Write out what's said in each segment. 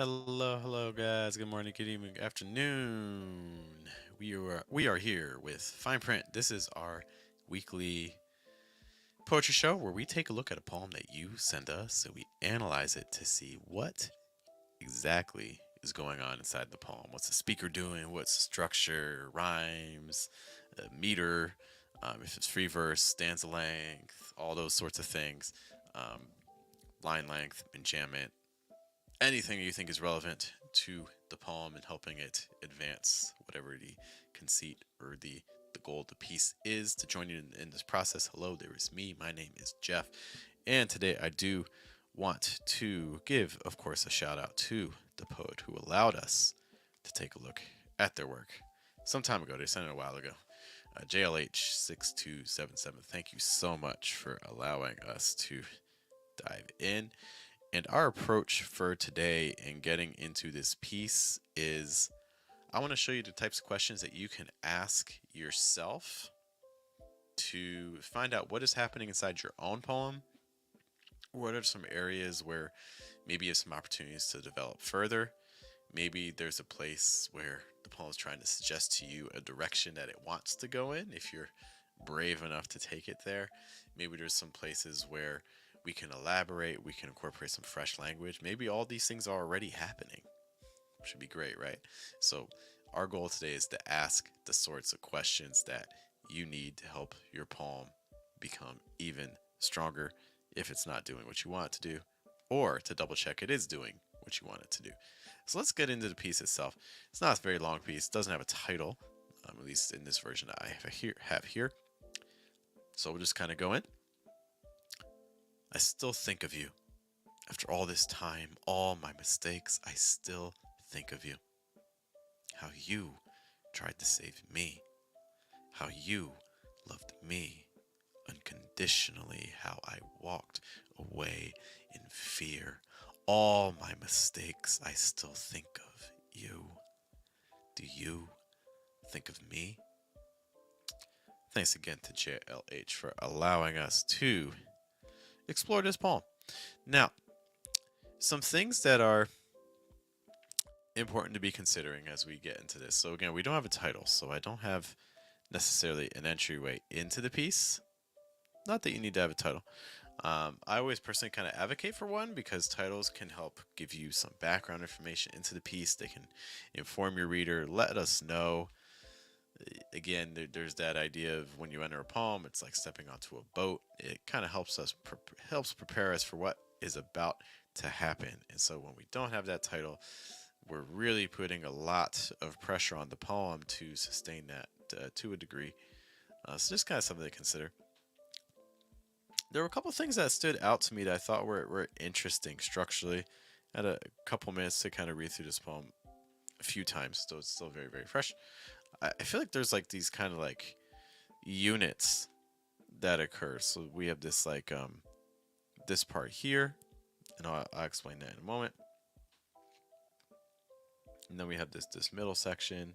Hello, guys. Good morning, good evening, good afternoon. We are here with Fine Print. This is our weekly poetry show where we take a look at a poem that you send us and we analyze it to see what exactly is going on inside the poem. What's the speaker doing? What's the structure, rhymes, meter, if it's free verse, stanza length, all those sorts of things, um, line length, enjambment, anything you think is relevant to the poem and helping it advance whatever the conceit or the goal of the piece is. To join you in this process, hello, there is me. My name is Jeff, and today I do want to give, of course, a shout out to the poet who allowed us to take a look at their work some time ago. They sent it a while ago. JLH6277. Thank you so much for allowing us to dive in. And our approach for today in getting into this piece is I want to show you the types of questions that you can ask yourself to find out what is happening inside your own poem. What are some areas where maybe you have some opportunities to develop further? Maybe there's a place where the poem is trying to suggest to you a direction that it wants to go in if you're brave enough to take it there. Maybe there's some places where we can elaborate, we can incorporate some fresh language. Maybe all these things are already happening. Should be great, right? So, our goal today is to ask the sorts of questions that you need to help your poem become even stronger if it's not doing what you want it to do, or to double check it is doing what you want it to do. So, let's get into the piece itself. It's not a very long piece, it doesn't have a title, at least in this version that I have here. So, we'll just kind of go in. I still think of you. After all this time, all my mistakes, I still think of you. How you tried to save me. How you loved me unconditionally. How I walked away in fear. All my mistakes, I still think of you. Do you think of me? Thanks again to JLH for allowing us to explore this poem. Now, some things that are important to be considering as we get into this. So again, we don't have a title, so I don't have necessarily an entryway into the piece. Not that you need to have a title. I always personally kind of advocate for one because titles can help give you some background information into the piece. They can inform your reader, let us know. Again, there's that idea of when you enter a poem, it's like stepping onto a boat. It kind of helps prepare us for what is about to happen. And so when we don't have that title, we're really putting a lot of pressure on the poem to sustain that to a degree. So just kind of something to consider. There were a couple things that stood out to me that I thought were interesting structurally. I had a couple minutes to kind of read through this poem a few times, so it's still very, very fresh. I feel like there's like these kind of like units that occur. So we have this like this part here, and I'll explain that in a moment. And then we have this middle section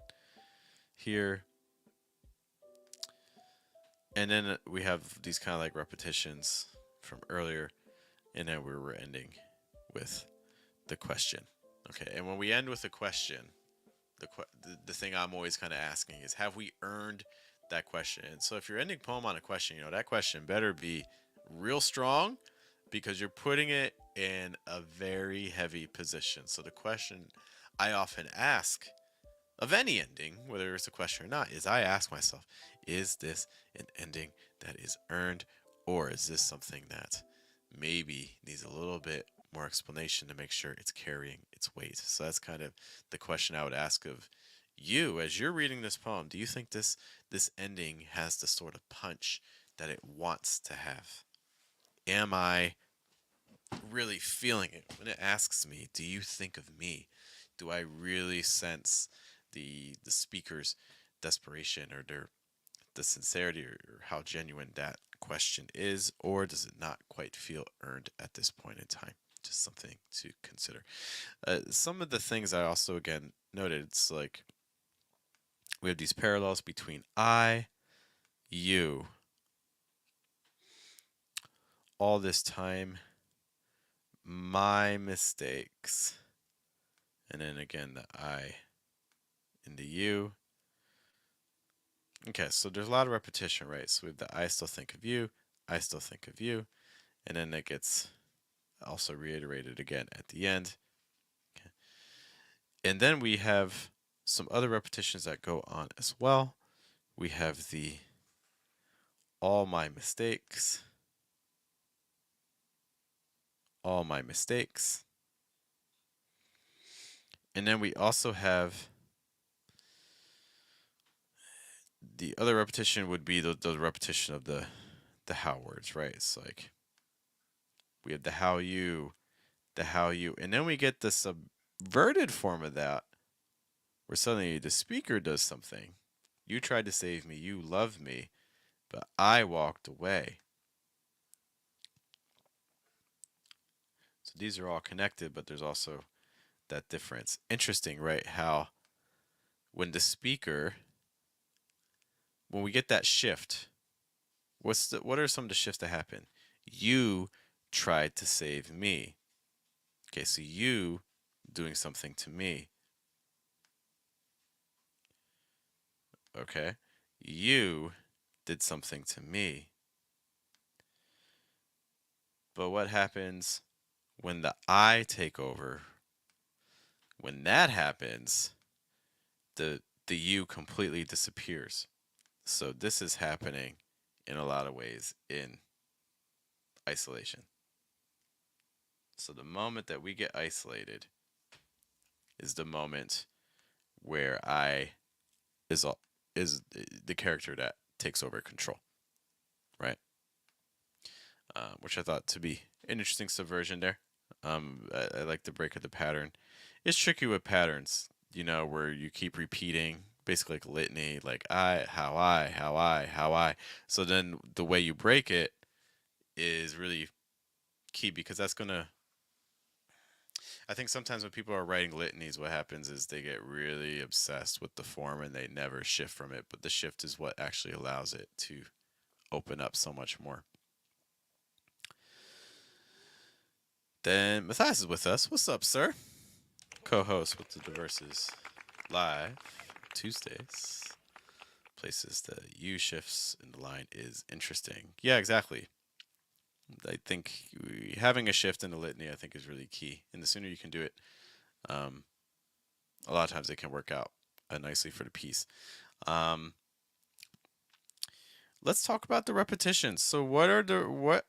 here. And then we have these kind of like repetitions from earlier, and then we're ending with the question. Okay, and when we end with a question, the thing I'm always kind of asking is, have we earned that question? And so if you're ending poem on a question, that question better be real strong because you're putting it in a very heavy position. So the question I often ask of any ending, whether it's a question or not, is I ask myself, is this an ending that is earned, or is this something that maybe needs a little bit more explanation to make sure it's carrying its weight? So that's kind of the question I would ask of you as you're reading this poem. Do you think this ending has the sort of punch that it wants to have? Am I really feeling it when it asks me, do you think of me? Do I really sense the speaker's desperation or the sincerity or how genuine that question is, or does it not quite feel earned at this point in time? Just something to consider. Some of the things I also again noted, it's like we have these parallels between I, you, all this time, my mistakes, and then again the I and the U. Okay, so there's a lot of repetition, right? So we have the I still think of you, I still think of you, and then it gets also reiterated again at the end. Okay. And then we have some other repetitions that go on as well. We have the all my mistakes, all my mistakes. And then we also have the other repetition would be the repetition of the how words, right? It's like we have the how you, and then we get the subverted form of that, where suddenly the speaker does something. You tried to save me, you loved me, but I walked away. So these are all connected, but there's also that difference. Interesting, right? How when the speaker, when we get that shift, what are some of the shifts that happen? You tried to save me. Okay, so you doing something to me. Okay, you did something to me. But what happens when the I take over? When that happens, the you completely disappears. So this is happening in a lot of ways in isolation. So the moment that we get isolated is the moment where I is the character that takes over control, right? Which I thought to be an interesting subversion there. I like the break of the pattern. It's tricky with patterns, where you keep repeating basically like litany, like I, how I, how I, how I. So then the way you break it is really key because that's gonna. I think sometimes when people are writing litanies, what happens is they get really obsessed with the form and they never shift from it. But the shift is what actually allows it to open up so much more. Then Matthias is with us. What's up, sir? Co-host with the Diverses Live Tuesdays. Places the U shifts in the line is interesting. Yeah, exactly. I think having a shift in the litany, I think, is really key. And the sooner you can do it, um, a lot of times it can work out nicely for the piece. Um, let's talk about the repetitions. So, what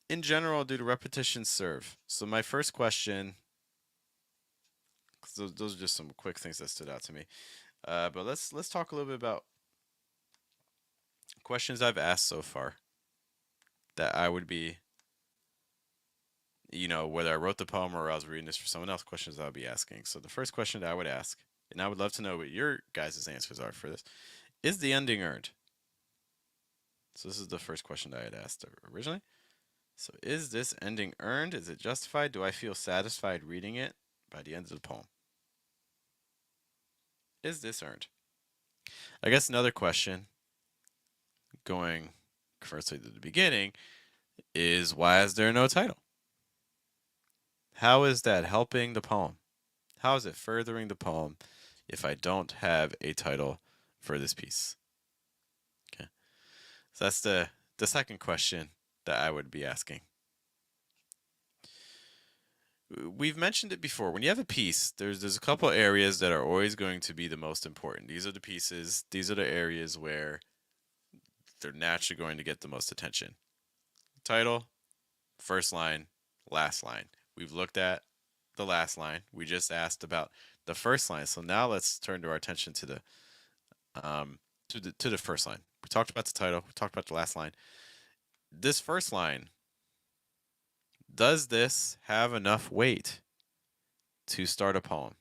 in general do the repetitions serve? So, my first question, 'cause those are just some quick things that stood out to me. But let's talk a little bit about questions I've asked so far that I would be, whether I wrote the poem or I was reading this for someone else, questions I would be asking. So the first question that I would ask, and I would love to know what your guys' answers are for this, is the ending earned? So this is the first question that I had asked originally. So is this ending earned? Is it justified? Do I feel satisfied reading it by the end of the poem? Is this earned? I guess another question, going firstly to the beginning, is why is there no title? How is that helping the poem? How is it furthering the poem if I don't have a title for this piece? Okay. So that's the second question that I would be asking. We've mentioned it before. When you have a piece, there's a couple areas that are always going to be the most important. These are the pieces, these are the areas where they're naturally going to get the most attention. Title, first line, last line. We've looked at the last line. We just asked about the first line. So now let's turn to our attention to the first line. We talked about the title. We talked about the last line. This first line, does this have enough weight to start a poem?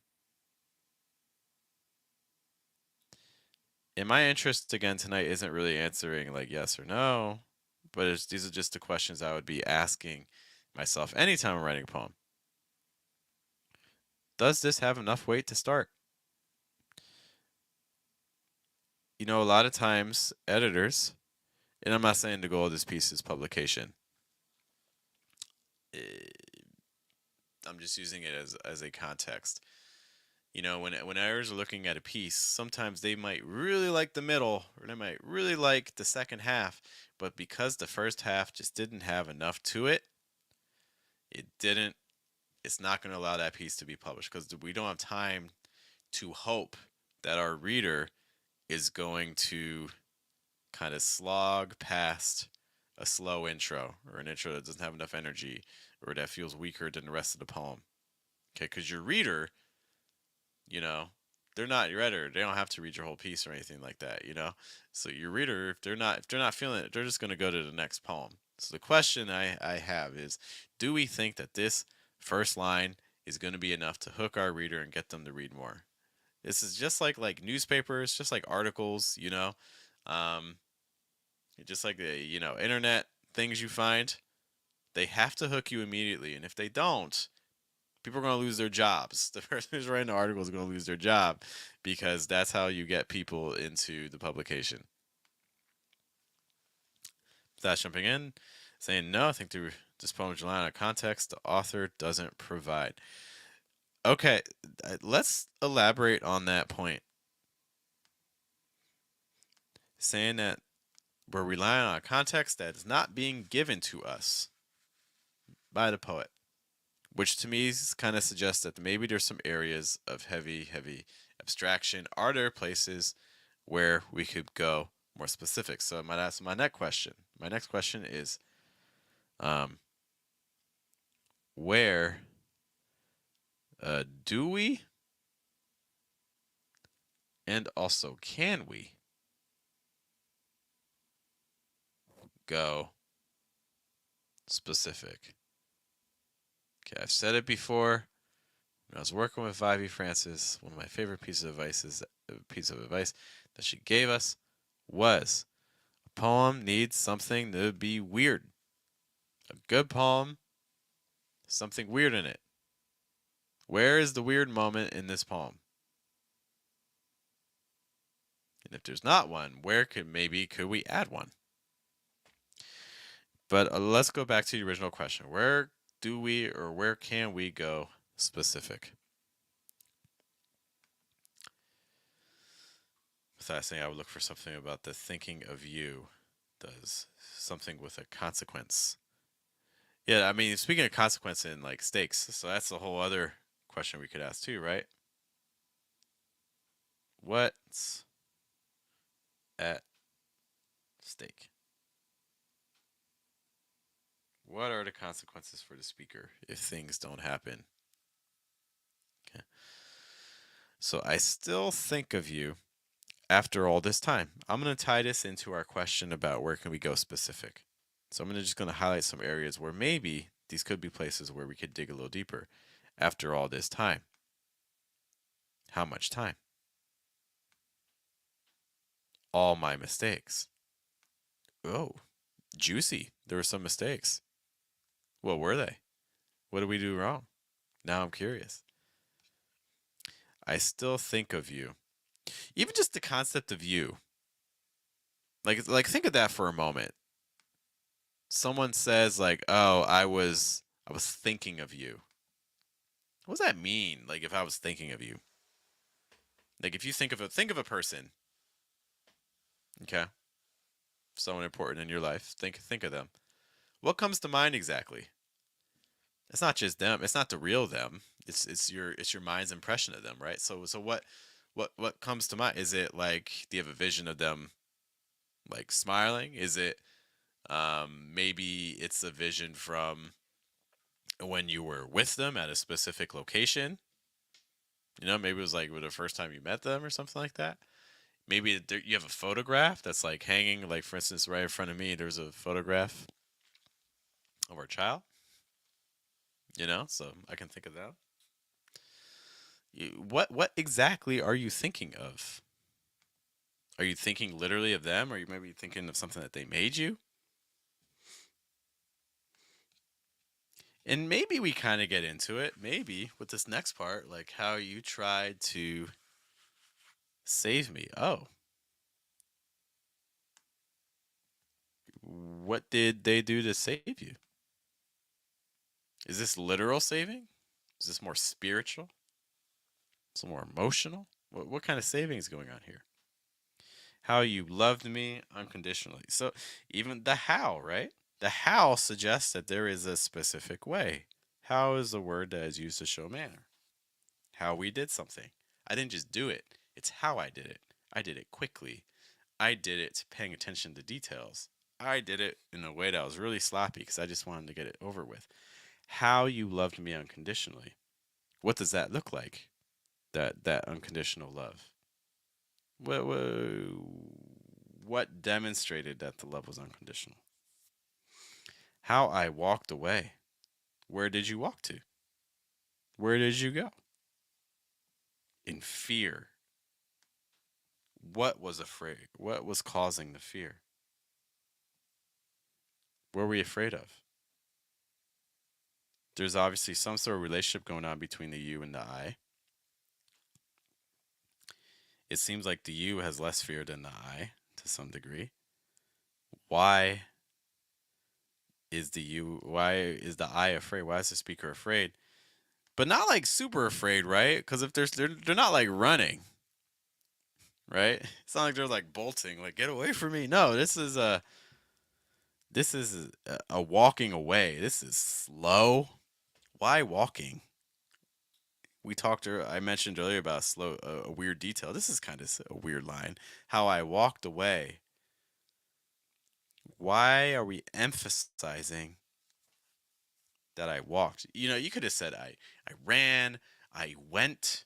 And my interest again tonight isn't really answering like yes or no, but these are just the questions I would be asking myself anytime I'm writing a poem. Does this have enough weight to start? A lot of times editors, and I'm not saying the goal of this piece is publication. I'm just using it as a context. When others are looking at a piece, sometimes they might really like the middle or they might really like the second half, but because the first half just didn't have enough to it, it didn't. It's not going to allow that piece to be published because we don't have time to hope that our reader is going to kind of slog past a slow intro or an intro that doesn't have enough energy or that feels weaker than the rest of the poem. Okay, because your reader, you know, they're not your editor. They don't have to read your whole piece or anything like that. So your reader, if they're not feeling it, they're just going to go to the next poem. So the question I have is, do we think that this first line is going to be enough to hook our reader and get them to read more? This is just like newspapers, just like articles. Um, just like the internet things you find. They have to hook you immediately, and if they don't, people are going to lose their jobs. The person who's writing the article is going to lose their job because that's how you get people into the publication. Without jumping in, saying no, I think this poem is relying on a context the author doesn't provide. Okay, let's elaborate on that point. Saying that we're relying on a context that is not being given to us by the poet, which to me kind of suggests that maybe there's some areas of heavy, heavy abstraction. Are there places where we could go more specific? So I might ask my next question. My next question is, um, where do we and also can we go specific? Okay, I've said it before. When I was working with Vivi Francis, one of my favorite piece of advice that she gave us was a poem needs something to be weird. A good poem, something weird in it. Where is the weird moment in this poem? And if there's not one, where could we add one? But let's go back to the original question. Where do we or where can we go specific? With that saying, I would look for something about the thinking of you does something with a consequence. Yeah, I mean, speaking of consequence in like stakes, so that's a whole other question we could ask too, right? What's at stake? What are the consequences for the speaker if things don't happen? Okay. So I still think of you after all this time. I'm going to tie this into our question about where can we go specific. So I'm just going to highlight some areas where maybe these could be places where we could dig a little deeper after all this time. How much time? All my mistakes. Oh, juicy. There were some mistakes. What were they? What did we do wrong? Now I'm curious. I still think of you. Even just the concept of you. Like think of that for a moment. Someone says like, "Oh, I was thinking of you." What does that mean? Like if I was thinking of you. Like if you think of a person, okay? Someone important in your life. Think of them. What comes to mind exactly? It's not just them. It's not the real them. It's your mind's impression of them, right? So what comes to mind? Is it like do you have a vision of them like smiling? Is it maybe it's a vision from when you were with them at a specific location? Maybe it was like the first time you met them or something like that. Maybe you have a photograph that's like hanging, like for instance, right in front of me. There's a photograph of our child. So I can think of that. What exactly are you thinking of? Are you thinking literally of them? Or are you maybe thinking of something that they made you? And maybe we kind of get into it, maybe with this next part, like how you tried to save me. Oh, what did they do to save you? Is this literal saving? Is this more spiritual? It's more emotional. What kind of saving is going on here? How you loved me unconditionally. So even the how, right? The how suggests that there is a specific way. How is the word that is used to show manner. How we did something. I didn't just do it. It's how I did it. I did it quickly. I did it paying attention to details. I did it in a way that was really sloppy because I just wanted to get it over with. How you loved me unconditionally. What does that look like? That unconditional love. What what demonstrated that the love was unconditional? How I walked away. Where did you walk to? Where did you go? In fear. What was afraid? What was causing the fear? What were we afraid of? There's obviously some sort of relationship going on between the you and the I. It seems like the you has less fear than the I to some degree. Why why is the I afraid? Why is the speaker afraid? But not like super afraid, right? Because if they're not like running, right? It's not like they're like bolting, like get away from me. No, this is a walking away. This is slow. Why walking? I mentioned earlier about a weird detail. This is kind of a weird line. How I walked away. Why are we emphasizing that I walked? You could have said I ran, I went,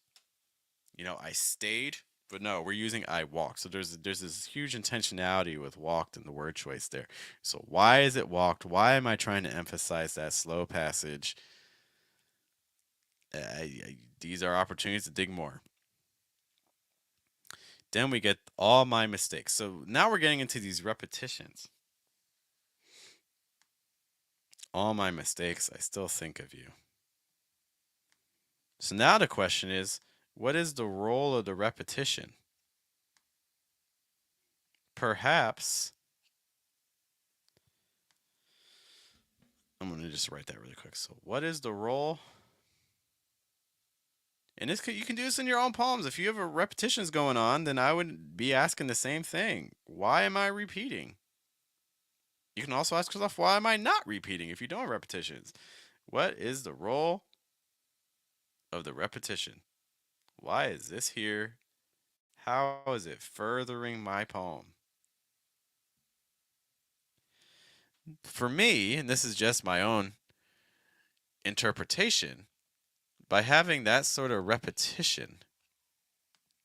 I stayed, but no, we're using I walked. So there's this huge intentionality with walked in the word choice there. So why is it walked? Why am I trying to emphasize that slow passage? These are opportunities to dig more. Then we get all my mistakes. So now we're getting into these repetitions. All my mistakes, I still think of you. So now the question is, what is the role of the repetition? Perhaps, I'm going to just write that really quick. So, what is the role? And you can do this in your own poems. If you have a repetitions going on, then I would be asking the same thing. Why am I repeating? You can also ask yourself, why am I not repeating if you don't have repetitions? What is the role of the repetition? Why is this here? How is it furthering my poem? For me, and this is just my own interpretation, by having that sort of repetition,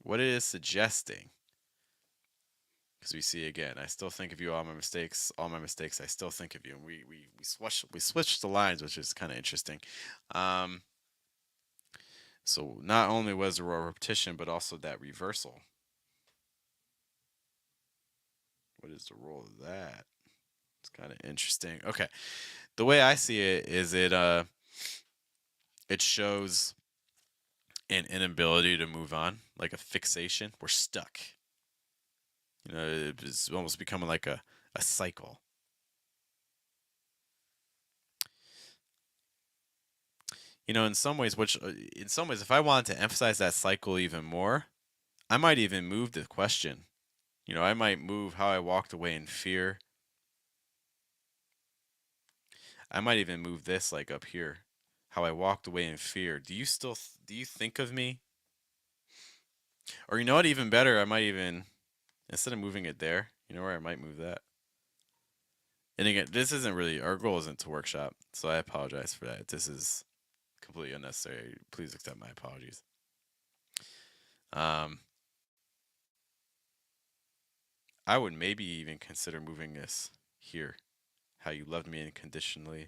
what it is suggesting, because we see again, I still think of you, all my mistakes, I still think of you, and we switched the lines, which is kind of interesting. Um, so not only was there a repetition, but also that reversal. What is the role of that? It's kind of interesting. Okay, the way I see it is it shows an inability to move on, like a fixation. We're stuck. It's almost becoming like a cycle. In some ways, if I wanted to emphasize that cycle even more, I might even move the question. I might move how I walked away in fear. I might even move this like up here, how I walked away in fear. Do you think of me? Or you know what, even better, I might even instead of moving it there, you know where I might move that. And again, this isn't really our goal isn't to workshop, so I apologize for that. This is completely unnecessary. Please accept my apologies. Um, I would maybe even consider moving this here. How you loved me unconditionally.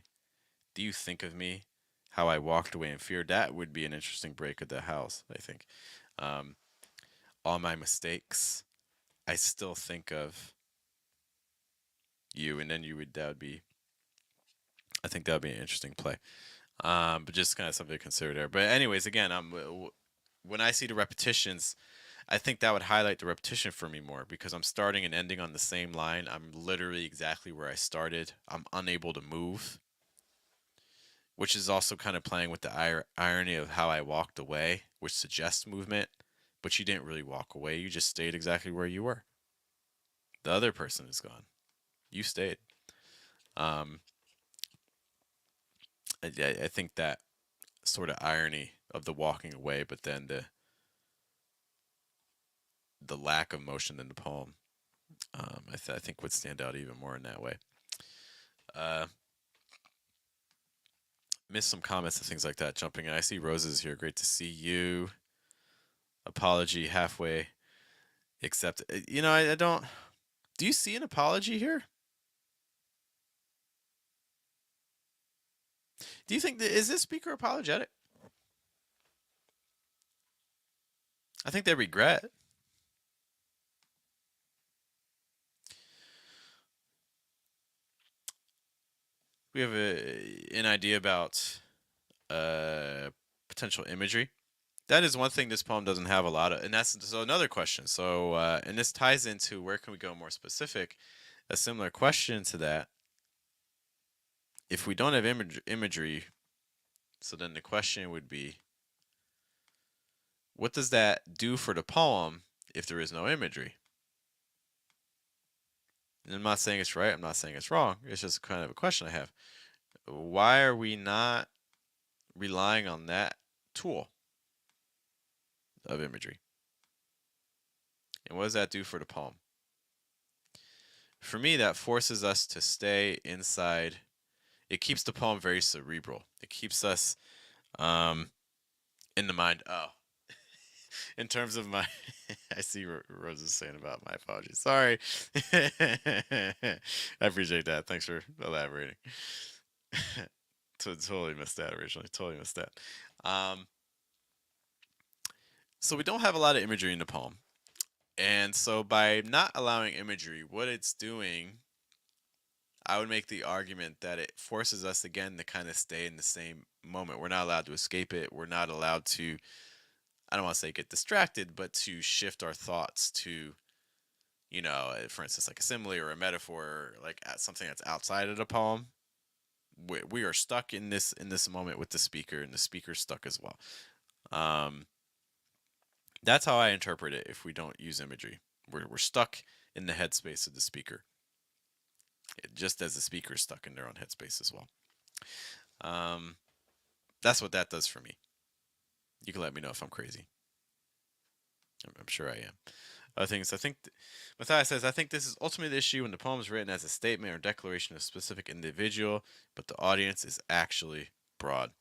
Do you think of me? How I walked away in fear. That would be an interesting break of the house, I think. Um, all my mistakes. I still think of you, and then that would be. I think that would be an interesting play. But just kind of something to consider there. But anyways, again, when I see the repetitions, I think that would highlight the repetition for me more because I'm starting and ending on the same line. I'm literally exactly where I started. I'm unable to move. which is also kind of playing with the irony of how I walked away, which suggests movement, but you didn't really walk away. You just stayed exactly where you were. The other person is gone. You stayed. Um, I think that sort of irony of the walking away, but then the lack of motion in the poem, I think would stand out even more in that way. Uh, Missed some comments and things like that jumping in. I see Roses here. Great to see you. Apology halfway accepted. I don't. Do you see an apology here? Do you think that is this speaker apologetic? I think they regret. We have an idea about potential imagery. That is one thing this poem doesn't have a lot of, and that's so another question. So, and this ties into where can we go more specific? A similar question to that. If we don't have imagery, so then the question would be, what does that do for the poem if there is no imagery? And I'm not saying it's right. I'm not saying it's wrong. It's just kind of a question I have. Why are we not relying on that tool of imagery? And what does that do for the poem? For me, that forces us to stay inside. It keeps the poem very cerebral. It keeps us in the mind. Oh, in terms of my, I see what Rose is saying about my apologies. Sorry. I appreciate that. Thanks for elaborating. Totally missed that originally. Totally missed that. Um, so we don't have a lot of imagery in the poem. And so by not allowing imagery, what it's doing, I would make the argument that it forces us again to kind of stay in the same moment. We're not allowed to escape it. We're not allowed to, I don't want to say get distracted, but to shift our thoughts to, for instance, like a simile or a metaphor, or like something that's outside of the poem. We are stuck in this moment with the speaker, and the speaker's stuck as well. Um, that's how I interpret it. If we don't use imagery, we're stuck in the headspace of the speaker, just as the speaker is stuck in their own headspace as well. Um, that's what that does for me. You can let me know if I'm crazy. I'm sure I am. Other things, I think, Matthias says, I think this is ultimately the issue when the poem is written as a statement or declaration of a specific individual, but the audience is actually broad.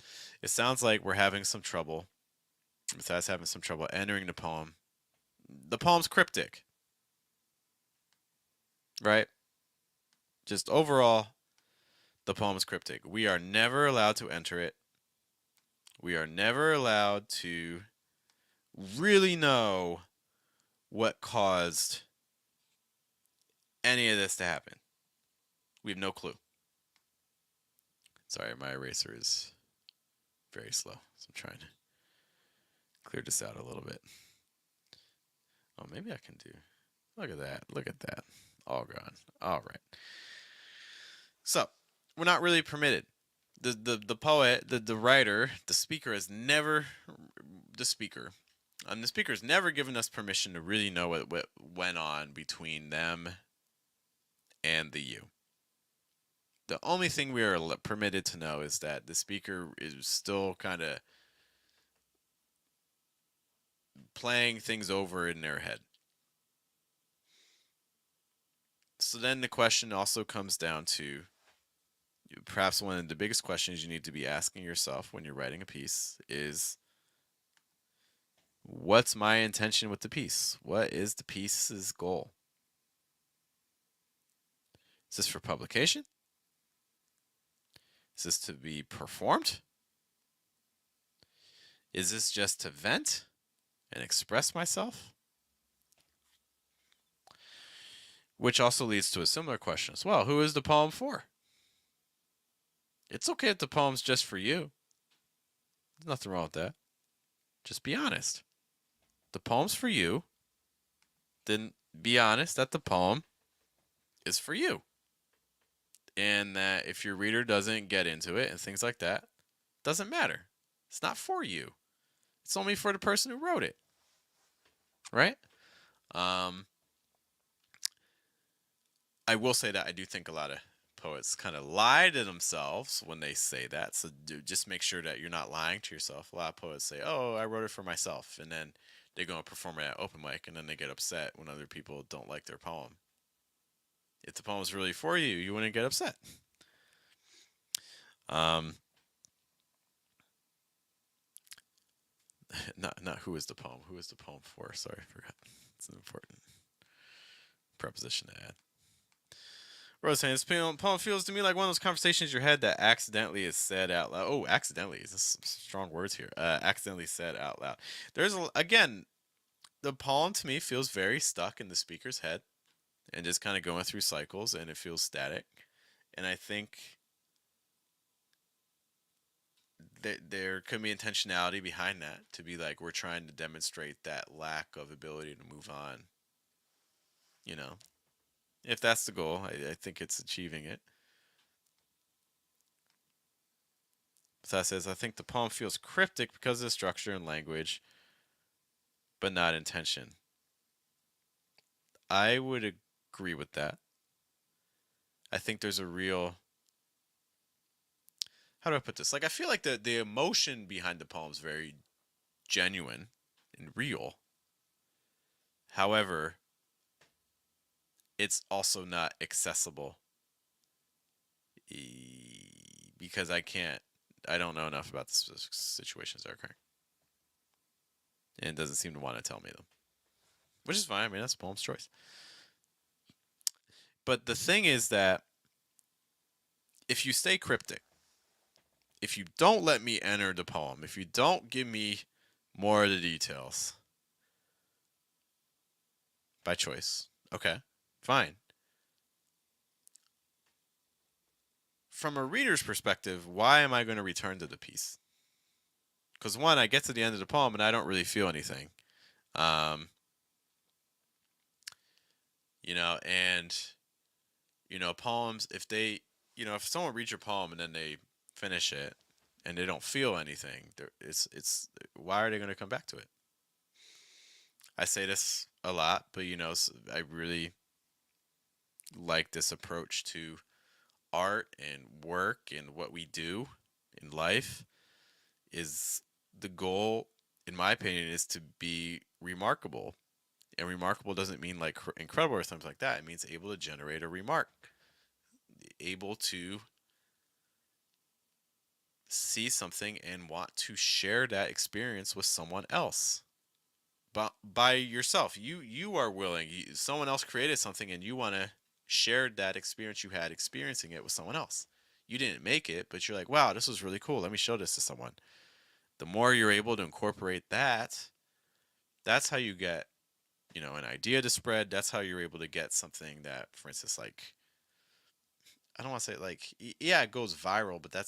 It sounds like we're having some trouble. Matthias having some trouble entering the poem. The poem's cryptic, right? Just overall, the poem's cryptic. We are never allowed to enter it. We are never allowed to really know what caused any of this to happen. We have no clue. Sorry, my eraser is very slow, so I'm trying to clear this out a little bit. Oh, maybe I can do. Look at that. Look at that. All gone. All right. So, we're not really permitted. The poet, the writer, the speaker has never, the speaker, the speaker has never given us permission to really know what went on between them and the you. The only thing we are permitted to know is that the speaker is still kind of playing things over in their head. So then the question also comes down to perhaps one of the biggest questions you need to be asking yourself when you're writing a piece is, what's my intention with the piece? What is the piece's goal? Is this for publication? Is this to be performed? Is this just to vent and express myself? Which also leads to a similar question as well. Who is the poem for? It's okay if the poem's just for you. There's nothing wrong with that. Just be honest. The poem's for you. Then be honest that the poem is for you. And that if your reader doesn't get into it and things like that, Doesn't matter. It's not for you. It's only for the person who wrote it, right? Um, I will say that I do think a lot of poets kind of lie to themselves when they say that. So just make sure that you're not lying to yourself. A lot of poets say, "Oh, I wrote it for myself," and then they go and perform it at open mic, and then they get upset when other people don't like their poem. If the poem's really for you, you wouldn't get upset. Um, not who is the poem. Who is the poem for? Sorry, I forgot. It's an important preposition to add. Rose saying this poem feels to me like one of those conversations in your head that accidentally is said out loud. Oh, accidentally is strong words here. Accidentally said out loud. Again, the poem to me feels very stuck in the speaker's head and just kind of going through cycles, and it feels static. And I think that there could be intentionality behind that, to be like we're trying to demonstrate that lack of ability to move on. You know, if that's the goal, I think it's achieving it. So that says, I think the poem feels cryptic because of the structure and language, but not intention. I would agree with that. I think there's a real, how do I put this? Like, I feel like the emotion behind the poem is very genuine and real. However, it's also not accessible because I don't know enough about the specific situations that are occurring. And it doesn't seem to want to tell me them, which is fine. I mean, that's the poem's choice. But the thing is that if you stay cryptic, if you don't let me enter the poem, if you don't give me more of the details by choice, okay, fine. From a reader's perspective, why am I going to return to the piece? Because one, I get to the end of the poem and I don't really feel anything. Um, and poems, if someone reads your poem and then they finish it and they don't feel anything, it's why are they going to come back to it? I say this a lot, but I really like this approach to art and work and what we do in life. Is the goal, in my opinion, is to be remarkable. And remarkable doesn't mean like incredible or something like that. It means able to generate a remark, able to see something and want to share that experience with someone else. But by yourself, you are willing. Someone else created something, and you want to share that experience you had experiencing it with someone else. You didn't make it, but you're like, wow, this was really cool. Let me show this to someone. The more you're able to incorporate that, that's how you get, an idea to spread. That's how you're able to get something that, for instance, like, I don't want to say like, yeah, it goes viral, but that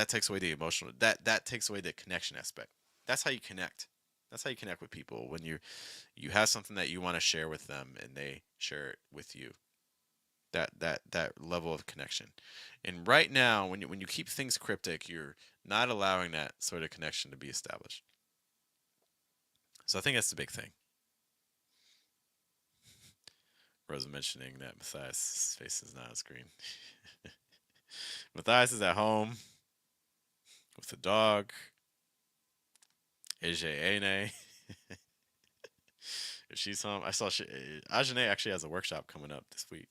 takes away the emotional, that takes away the connection aspect. That's how you connect. That's how you connect with people, when you have something that you want to share with them and they share it with you. That level of connection. And right now, when you keep things cryptic, you're not allowing that sort of connection to be established. So I think that's the big thing. Rosa mentioning that Matthias' face is not on screen. Matthias is at home with the dog. AJ if she's home, I saw Ajane actually has a workshop coming up this week.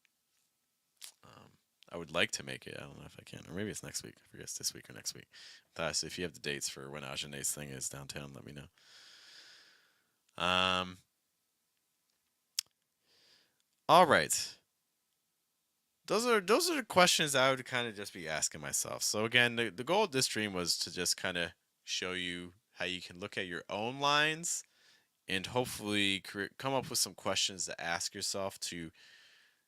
Um, I would like to make it. I don't know if I can, or maybe it's next week. I forget it's this week or next week. So if you have the dates for when Ajane's thing is downtown, let me know. All right. Those are the questions I would kind of just be asking myself. So again, the goal of this stream was to just kind of show you how you can look at your own lines and hopefully come up with some questions to ask yourself to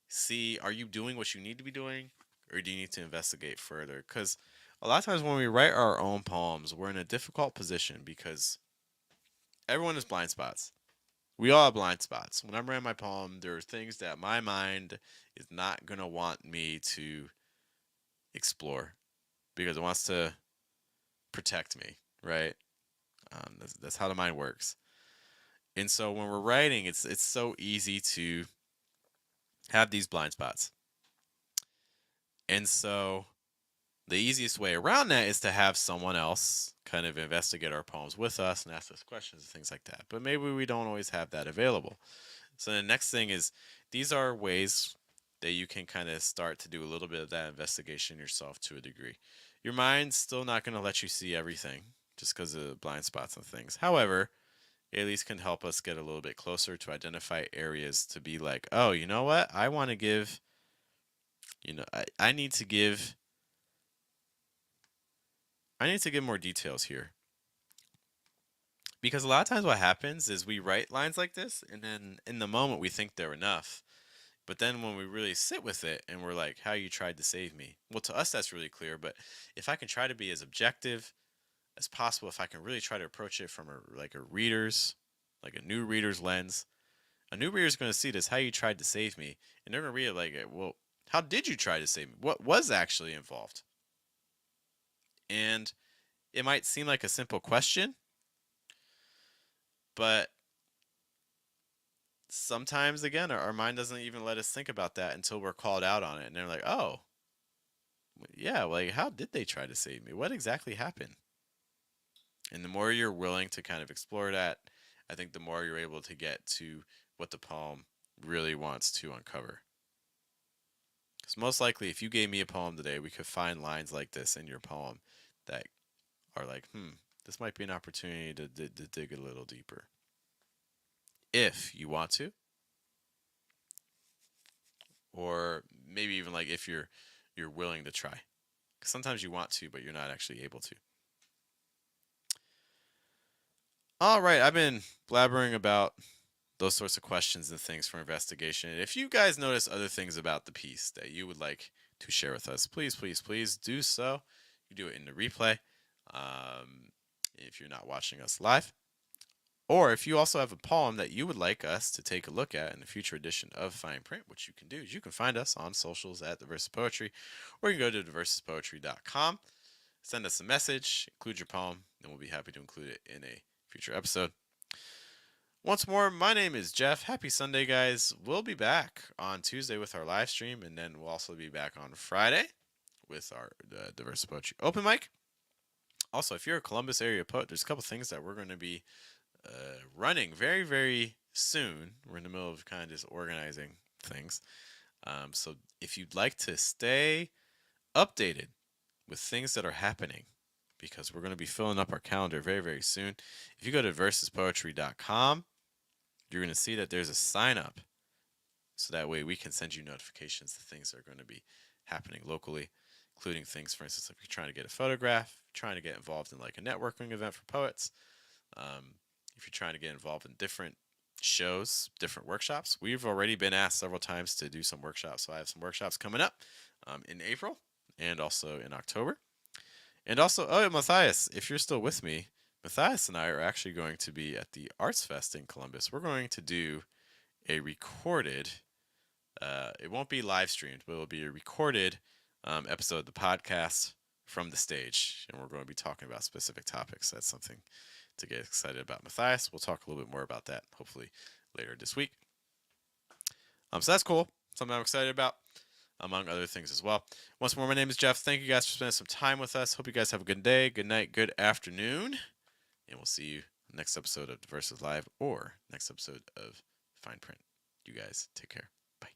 see, are you doing what you need to be doing, or do you need to investigate further? Because a lot of times when we write our own poems, we're in a difficult position because everyone has blind spots. We all have blind spots. When I'm writing my poem, there are things that my mind is not going to want me to explore. because it wants to protect me, right? That's how the mind works. And so when we're writing, it's so easy to have these blind spots. And so the easiest way around that is to have someone else kind of investigate our poems with us and ask us questions and things like that. But maybe we don't always have that available. So the next thing is these are ways that you can kind of start to do a little bit of that investigation yourself to a degree. Your mind's still not going to let you see everything just because of blind spots and things. However, it at least can help us get a little bit closer to identify areas to be like, oh, you know what? I want to give, I need to give more details here. Because a lot of times what happens is we write lines like this and then in the moment we think they're enough. But then when we really sit with it and we're like, how you tried to save me. Well, to us that's really clear, but if I can try to be as objective as possible, if I can really try to approach it from like a new reader's lens, a new reader's going to see this, how you tried to save me, and they're going to read it like, well, how did you try to save me? What was actually involved? And it might seem like a simple question, but sometimes, again, our mind doesn't even let us think about that until we're called out on it. And they're like, oh, yeah, like, how did they try to save me? What exactly happened? And the more you're willing to kind of explore that, I think the more you're able to get to what the poem really wants to uncover. Because most likely, if you gave me a poem today, we could find lines like this in your poem that are like, this might be an opportunity to dig a little deeper. If you want to, or maybe even like if you're willing to try. Because sometimes you want to, but you're not actually able to. All right, I've been blabbering about those sorts of questions and things for investigation. If you guys notice other things about the piece that you would like to share with us, please, please, please do so. You do it in the replay if you're not watching us live. Or if you also have a poem that you would like us to take a look at in a future edition of Fine Print, what you can do is you can find us on socials at The Versus Poetry, or you can go to theversuspoetry.com, send us a message, include your poem, and we'll be happy to include it in a future episode. Once more, my name is Jeff. Happy Sunday, guys. We'll be back on Tuesday with our live stream, and then we'll also be back on Friday with our The Versus Poetry open mic. Also, if you're a Columbus area poet, there's a couple things that we're going to be running very, very soon. We're in the middle of kind of just organizing things. So if you'd like to stay updated with things that are happening, because we're going to be filling up our calendar very, very soon, if you go to versuspoetry.com, you're going to see that there's a sign up. So that way we can send you notifications that things are going to be happening locally, including things, for instance, like if you're trying to get a photograph, trying to get involved in like a networking event for poets, if you're trying to get involved in different shows, different workshops. We've already been asked several times to do some workshops. So I have some workshops coming up in April and also in October. And also, oh, Matthias, if you're still with me, Matthias and I are actually going to be at the Arts Fest in Columbus. We're going to do a recorded, it won't be live streamed, but it'll be a recorded episode of the podcast from the stage. And we're going to be talking about specific topics. That's something to get excited about. Matthias, we'll talk a little bit more about that hopefully later this week. So that's cool. Something I'm excited about, among other things as well. Once more, my name is Jeff. Thank you guys for spending some time with us. Hope you guys have a good day, good night, good afternoon. And we'll see you next episode of Versus Live or next episode of Fine Print. You guys take care. Bye.